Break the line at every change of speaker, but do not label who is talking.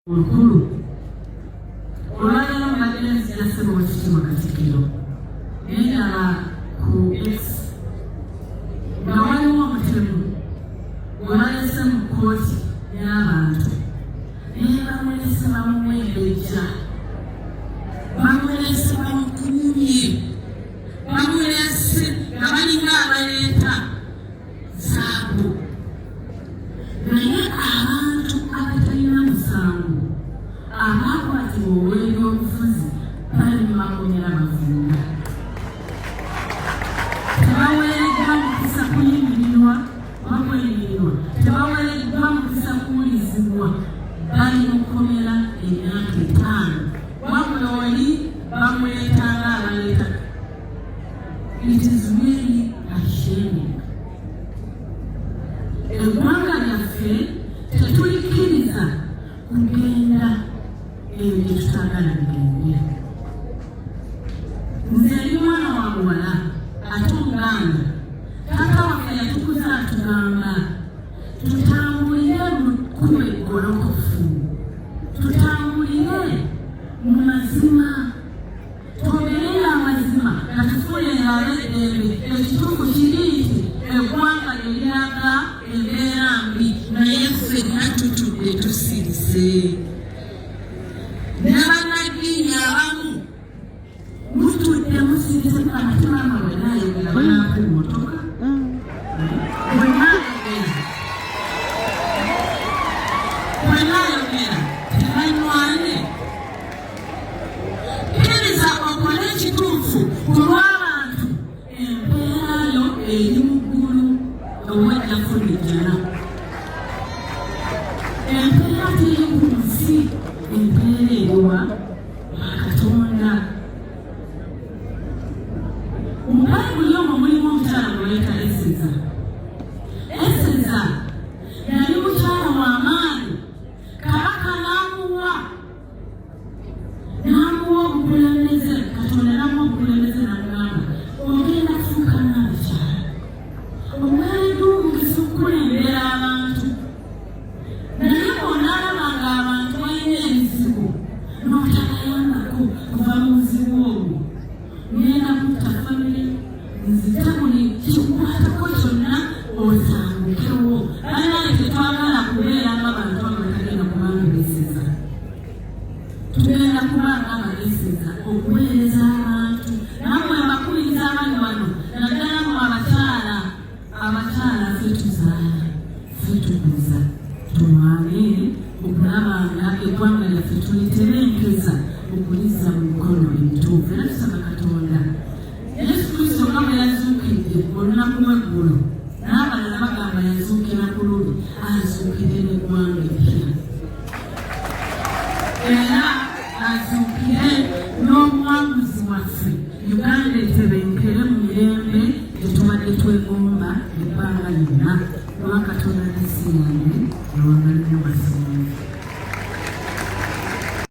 Mkulu olwaliro mbadde nasema wakitima Katikkiro naye ku X nga waliwo omutemu gwe balese mu kkooti y'abantu naye bamulese bamumwembejja, bamulese bamukuumye, bamulese nga balinga abaleeta zaabu, naye abantu abatalina musango abakwatibwa olw'ebyobufuzi bali mu makomera bavunda. Tebaweereddwa mukisa kuyimirirwa bakwemirirwa, tebaweereddwa mukisa kuwulizibwa, bali mu kkomera emyaka 5 wabula oli bamuleetanga abaleeta. It is really ashamed. Eggwanga lyaffe tetulikkiriza kugenda ebyo tutagala bigende. Nze ndi mwana wa muwala ate omuganda, taata waffe yatukuza atugamba tutambulire mu kkubo eggolokofu, tutambulire mu mazima, twogerere amazima nga tufuulire ab'eddembe. Ekituufu kiri nti eggwanga lye liraga embeera mbi naye ffenna tutudde tusirise. Ne bannaddiini abamu mutudde musirise ate maama bwenna ayogera banaku motoka bwenna ayogera tebanywane. Kkiriza okole ekituufu ku lw'abantu embeera yo eri mu ggulu owajja kulijjana. Embeera teri ku nsi, embeera eriwa Katonda. Mu Bayibuli omwo mulimu omukyala gwe bayita Eseza. Eseza yali mukyala w'amaanyi, Kabaka n'amuwa obukulembeze, Katonda n'amuwa obukulembeze n'amugamba ogenda kufuuka n'abakyala, omwereddwa omukisa okukulembera abantu. Naye bw'onaalabanga abantu balina ebizibu n'otabayambako kuva mu buzibu obwo, ngenda kutta famire, nzita buli kikukwatako kyonna osangukewo. Banaye tetwagala kubeera ng'abantu abo batagenda kubanga beeseza. Tugenda kubanga ababeeseza okuweereza abantu. Nammwe mbakuliriza abali wano, naddala mu abakyala ffe tuzaala, ffe tukuza, tulwane okulaba nga eggwanga lyaffe tuliterenkeza okulizza mu mikono emituufu. Era tusaba Katonda Yesu Kristo nga bwe yazuukidde olunaku lw'eggulo, n'abalala bagamba yazuukira ku luli, azuukire n'eggwanga eppya, era azuukire n'obuwanguzi waffe. Uganda etebenkere mu mirembe tetubadde twegomba ebbanga lyonna. Olwa Katonda n'ensi yange ewangalire basinga.